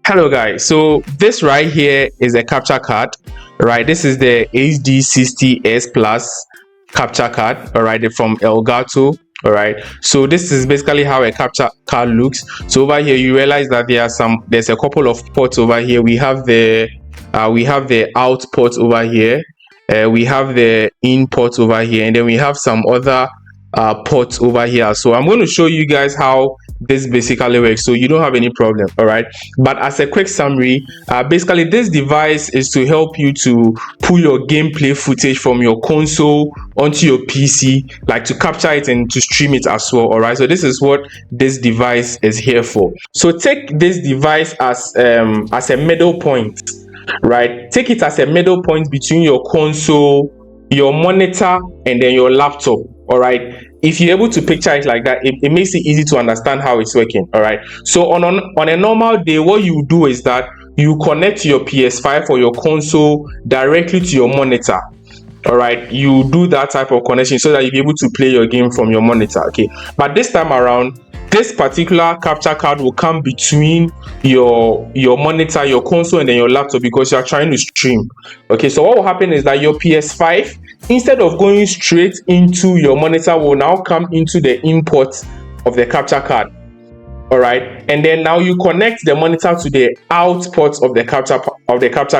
Hello guys, so this right here is a capture card. Right, this is the HD60S Plus capture card. All right, from Elgato. All right, so this is basically how a capture card looks. So over here you realize that there's a couple of ports over here. We have the out port over here, we have the in port over here, and then we have some other ports over here. So I'm going to show you guys how this basically works, so you don't have any problem. All right, but as a quick summary, basically this device is to help you to pull your gameplay footage from your console onto your PC, like to capture it and to stream it as well. All right, so this is what this device is here for. So take this device as a middle point. Right, take it as a middle point between your console, your monitor, and then your laptop. All right, if you're able to picture it like that, it makes it easy to understand how it's working. All right, so on a normal day, what you do is that you connect your PS5 or your console directly to your monitor. All right, you do that type of connection so that you'll be able to play your game from your monitor. Okay, but this time around, this particular capture card will come between your monitor, your console, and then your laptop, because you are trying to stream. Okay, so what will happen is that your PS5, instead of going straight into your monitor, will now come into the input of the capture card. All right, and then now you connect the monitor to the output of the capture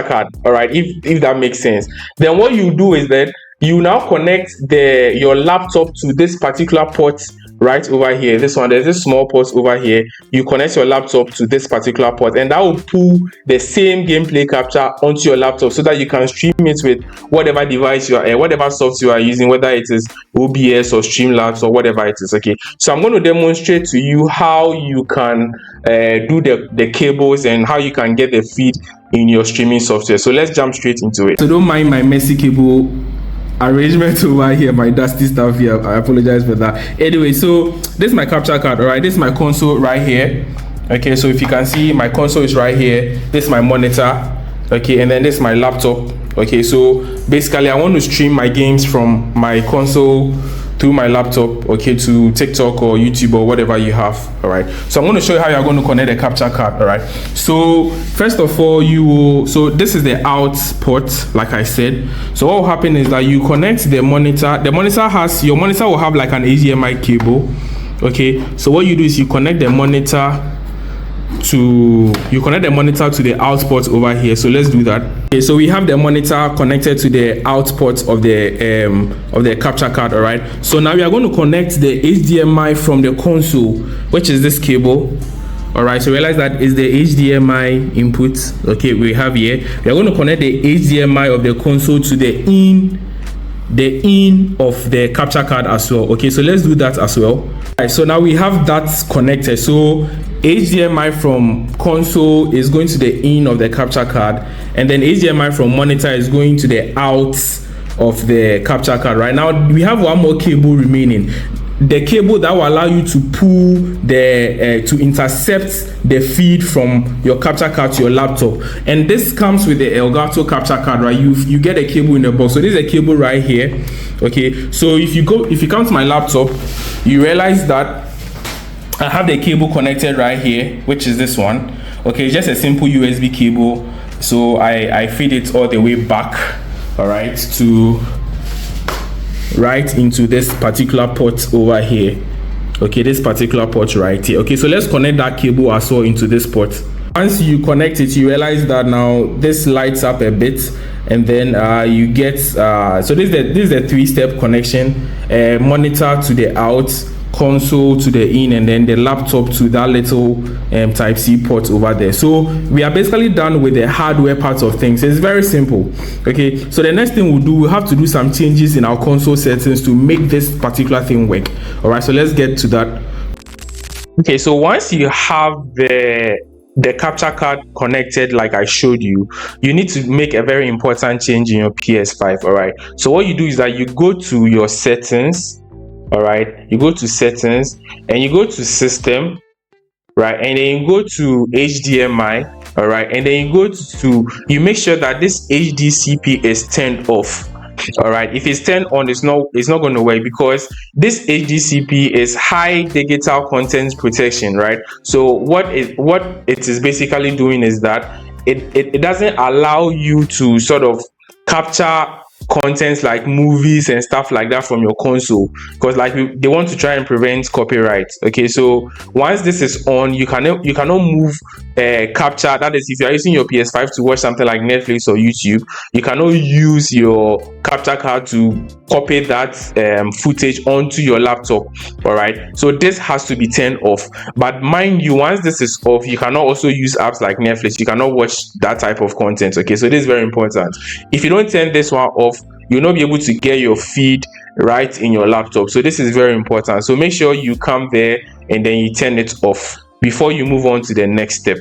card. All right, if that makes sense. Then what you do is that you now connect your laptop to this particular port right over here. This one, there's this small port over here. You connect your laptop to this particular port, and that will pull the same gameplay capture onto your laptop so that you can stream it with whatever device you are, whatever software you are using, whether it is OBS or Streamlabs or whatever it is. Okay, so I'm going to demonstrate to you how you can do the cables and how you can get the feed in your streaming software. So let's jump straight into it. So don't mind my messy cable arrangement over here, my dusty stuff here. I apologize for that. Anyway, so this is my capture card. All right, this is my console right here. Okay, so if you can see, my console is right here. This is my monitor. Okay, and then this is my laptop. Okay, so basically I want to stream my games from my console through my laptop, okay, to TikTok or YouTube or whatever you have. All right, so I'm going to show you how you're going to connect a capture card. All right, so first of all, so this is the out port, like I said. So what will happen is that you connect the monitor. Your monitor will have like an HDMI cable. Okay, so what you do is you connect the monitor to the output over here. So let's do that. Okay, so we have the monitor connected to the output of the capture card. All right, so now we are going to connect the HDMI from the console, which is this cable. All right, so realize that is the HDMI input. Okay, we have here, we are going to connect the HDMI of the console to the in of the capture card as well. Okay, so let's do that as well. All right, so now we have that connected. So HDMI from console is going to the in of the capture card, and then HDMI from monitor is going to the out of the capture card. Right now we have one more cable remaining, the cable that will allow you to pull to intercept the feed from your capture card to your laptop. And this comes with the Elgato capture card, right? You get a cable in the box. So this is a cable right here. Okay, so if you come to my laptop, you realize that I have the cable connected right here, which is this one. Okay, just a simple USB cable. So I feed it all the way back, all right, right into this particular port over here. Okay, this particular port right here. Okay, so let's connect that cable as well into this port. Once you connect it, you realize that now this lights up a bit, and then you get so this is the three-step connection: monitor to the out, console to the in, and then the laptop to that little type C port over there. So we are basically done with the hardware part of things. It's very simple. Okay, so the next thing we'll have to do some changes in our console settings to make this particular thing work. All right, so let's get to that. Okay, so once you have the capture card connected, like I showed you, you need to make a very important change in your PS5. All right, so what you do is that you go to your settings. All right, you go to settings and you go to system, right, and then you go to HDMI. All right, and then you make sure that this HDCP is turned off. All right, if it's turned on, it's not going to work, because this HDCP is high digital content protection, right? So what it is basically doing is that it doesn't allow you to sort of capture contents like movies and stuff like that from your console, because like they want to try and prevent copyright. Okay, so once this is on, you cannot move capture. That is, if you are using your PS5 to watch something like Netflix or YouTube, you cannot use your capture card to copy that footage onto your laptop. All right, so this has to be turned off. But mind you, once this is off, you cannot also use apps like Netflix. You cannot watch that type of content. Okay, so this is very important. If you don't turn this one off, you'll not be able to get your feed right in your laptop. So this is very important. So make sure you come there and then you turn it off before you move on to the next step.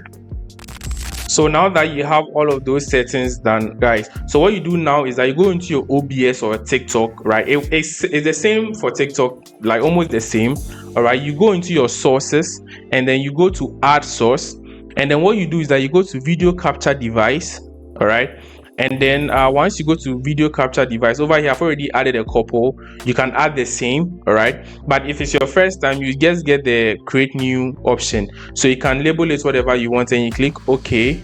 So now that you have all of those settings done, guys, so what you do now is that you go into your OBS or TikTok, right? It's the same for TikTok, like almost the same. All right, you go into your sources and then you go to add source, and then what you do is that you go to video capture device. All right, and then once you go to video capture device, over here I've already added a couple. You can add the same. All right, but if it's your first time, you just get the create new option, so you can label it whatever you want and you click OK.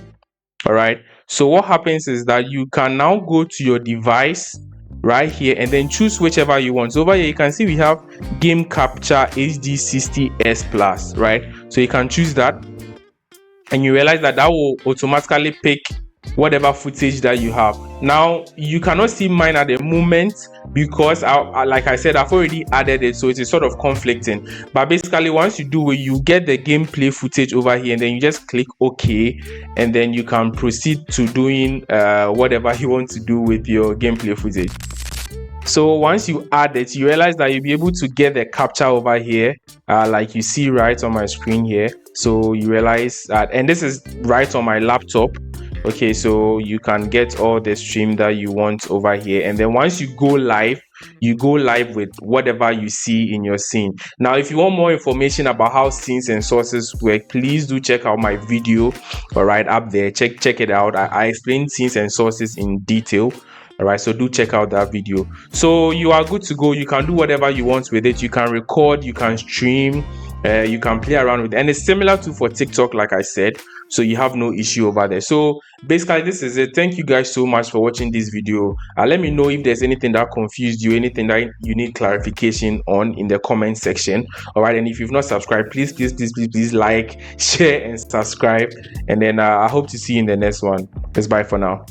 All right, so what happens is that you can now go to your device right here and then choose whichever you want. So over here you can see we have game capture HD60S Plus, right? So you can choose that, and you realize that will automatically pick whatever footage that you have. Now you cannot see mine at the moment because like I said, I've already added it, so it is sort of conflicting. But basically, once you do it, you get the gameplay footage over here, and then you just click OK, and then you can proceed to doing whatever you want to do with your gameplay footage. So once you add it, you realize that you'll be able to get the capture over here, like you see right on my screen here. So you realize that, and this is right on my laptop. Okay, so you can get all the stream that you want over here, and then once you go live with whatever you see in your scene. Now if you want more information about how scenes and sources work, please do check out my video, all right, up there. Check it out. I explain scenes and sources in detail. All right, so do check out that video. So you are good to go. You can do whatever you want with it. You can record, you can stream, you can play around with it, and it's similar to for TikTok, like I said, so you have no issue over there. So basically this is it. Thank you guys so much for watching this video. Let me know if there's anything that confused you, anything that you need clarification on in the comment section. All right, and if you've not subscribed, please like, share and subscribe, and then I hope to see you in the next one. Bye for now.